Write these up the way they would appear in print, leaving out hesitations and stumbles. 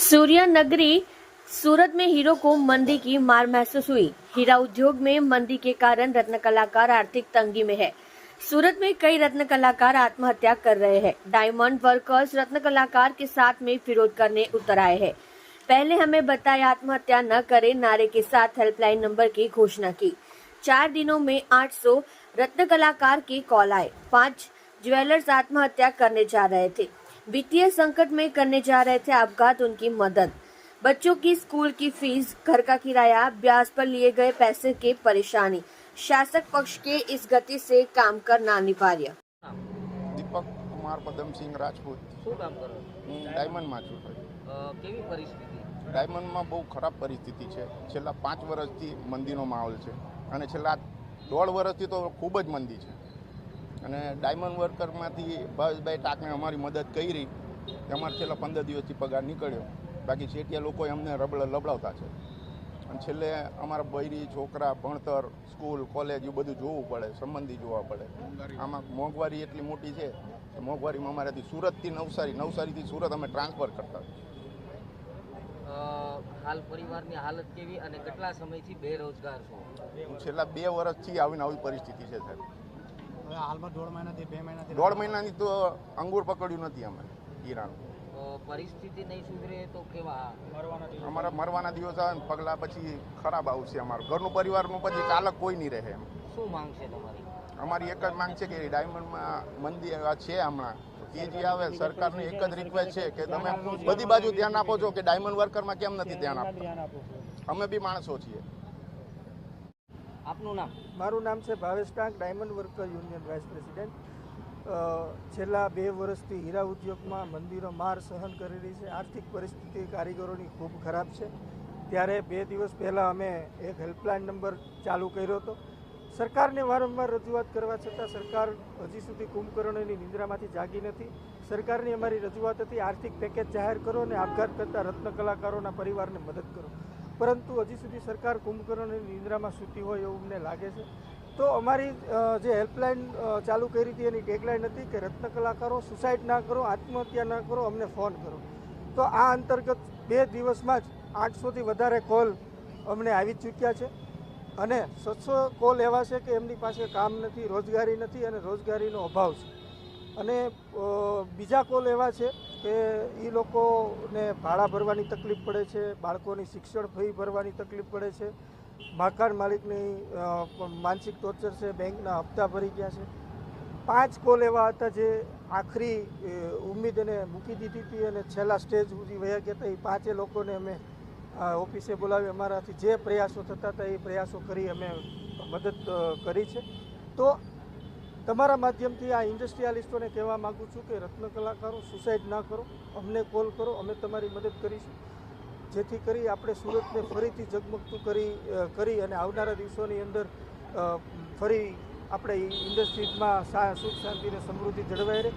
सूर्या नगरी सूरत में हीरो को मंदी की मार महसूस हुई। हीरा उद्योग में मंदी के कारण रत्न कलाकार आर्थिक तंगी में है। सूरत में कई रत्न कलाकार आत्महत्या कर रहे हैं। डायमंड वर्कर्स रत्न कलाकार के साथ में विरोध करने उतर आए हैं। पहले हमें बताया आत्महत्या न करें नारे के साथ हेल्पलाइन नंबर की घोषणा की। 4 दिनों में 800 रत्न कलाकार के कॉल आए। 5 ज्वेलर्स आत्महत्या करने जा रहे थे। वित्तीय संकट में करने जा रहे थे आपघात, उनकी मदद। बच्चों की स्कूल की फीस, घर का किराया, ब्याज पर लिए गए पैसे की परेशानी। शासक पक्ष के इस गति से काम करना अनिवार्य। દીપક કુમાર પદમસિંહ રાજપૂત। શું કામ કરો? હું ડાયમંડમાં છું ભાઈ। કેવી પરિસ્થિતિ? ડાયમંડમાં બહુ ખરાબ પરિસ્થિતિ છે। છેલ્લા 5 વર્ષથી મંદીનો માહોલ છે અને છેલ્લા 1.5 વર્ષથી તો ખૂબ જ મંદી છે અને ડાયમંડ વર્કરમાંથી ભાવેશભાઈ ટાકને અમારી મદદ કરી। અમારે છેલ્લા 15 દિવસથી પગાર નીકળ્યો, બાકી શેઠિયા લોકોએ અમને લબડાવતા છે અને છેલ્લે અમારા બૈરી છોકરા ભણતર, સ્કૂલ, કોલેજ એ બધું જોવું પડે, સંબંધી જોવા પડે। આમાં મોંઘવારી એટલી મોટી છે કે મોંઘવારીમાં અમારાથી સુરતથી નવસારીથી સુરત અમે ટ્રાન્સફર કરતા। હાલ પરિવારની હાલત કેવી અને કેટલા સમયથી બેરોજગાર છો? હું છેલ્લા 2 વર્ષથી આવીને આવી પરિસ્થિતિ છે સાહેબ। હાલમાં 1.5 મહિનાથી 2 મહિનાથી 1.5 મહિનાની તો અંગૂર પકડ્યું નથી અમે હીરાનું। પરિસ્થિતિ નહીં સુધરે તો કેવા અમારા મરવાના દિવસ આવે ને પગલા પછી ખરાબ આવશે। અમારું ઘરનું પરિવારનું પછી ચાલક કોઈ નહીં રહે એમ। શું માંગ છે તમારી? અમારી એક જ માંગ છે કે ડાયમંડમાં મંદી છે હમણાં એ જે આવે સરકારની એક જ રિક્વેસ્ટ છે કે તમે બધી બાજુ ધ્યાન આપો છો કે ડાયમંડ વર્કરમાં કેમ નથી ધ્યાન આપતા? અમે બી માણસો છીએ। આપનું નામ? મારું નામ છે Bhavesh Tank, diamond worker union vice president. છેલ્લા 2 વર્ષથી હીરા ઉદ્યોગમાં મંદીનો માર સહન કરી રહી છે। આર્થિક પરિસ્થિતિ કારીગરોની ખૂબ ખરાબ છે। ત્યારે 2 દિવસ પહેલાં અમે એક હેલ્પલાઇન નંબર ચાલુ કર્યો હતો। સરકારને વારંવાર રજૂઆત કરવા છતાં સરકાર હજી સુધી કુંભકર્ણોની નિંદ્રામાંથી જાગી નથી। સરકારની અમારી રજૂઆત હતી આર્થિક પેકેજ જાહેર કરો અને આપઘાત કરતા રત્ન કલાકારોના પરિવારને મદદ કરો, પરંતુ હજી સુધી સરકાર કુંભકર્ણોની નિંદ્રામાં સૂતી હોય એવું અમને લાગે છે। તો અમારી જે હેલ્પલાઇન ચાલુ કરી હતી એની ટેગલાઇન હતી કે રત્ન કલાકારો સુસાઇડ ના કરો, આત્મહત્યા ના કરો, અમને ફોન કરો। તો આ અંતર્ગત 2 દિવસમાં જ 800થી વધારે કોલ અમને આવી ચૂક્યા છે અને 700 કોલ એવા છે કે એમની પાસે કામ નથી, રોજગારી નથી અને રોજગારીનો અભાવ છે। અને બીજા કોલ એવા છે કે એ લોકોને ભાડા ભરવાની તકલીફ પડે છે, બાળકોની શિક્ષણ ફી ભરવાની તકલીફ પડે છે, મકાન માલિકની માનસિક ટોર્ચર છે, બેંકના હપ્તા ભરી ગયા છે। 5 કોલ એવા હતા જે આખરી ઉમ્મીદ એને મૂકી દીધી હતી અને છેલ્લા સ્ટેજ સુધી વયા ગયા હતા। એ 5 લોકોને અમે ઓફિસે બોલાવી અમારાથી જે પ્રયાસો થતા હતા એ પ્રયાસો કરી અમે મદદ કરી છે। તો તમારા માધ્યમથી આ ઇન્ડસ્ટ્રીયાલિસ્ટોને કહેવા માગું છું કે રત્ન કલાકારો સુસાઇડ ના કરો, અમને કોલ કરો, અમે તમારી મદદ કરીશું, જેથી કરી આપણે સુરતને ફરીથી ઝગમગતું કરી અને આવનારા દિવસોની અંદર ફરી આપણે ઇન્ડસ્ટ્રીઝમાં સુખ શાંતિ અને સમૃદ્ધિ જળવાઈ રહે।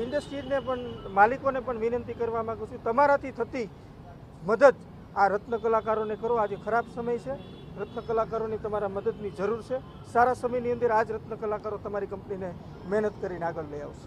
ઇન્ડસ્ટ્રીને પણ માલિકોને પણ વિનંતી કરવા માગું છું, તમારાથી થતી મદદ આ રત્ન કલાકારોને કરો। આજે ખરાબ સમય છે, રત્ન કલાકારોની તમારા મદદની જરૂર છે। સારા સમયની અંદર આ જ રત્ન કલાકારો તમારી કંપનીને મહેનત કરીને આગળ લઈ આવશે।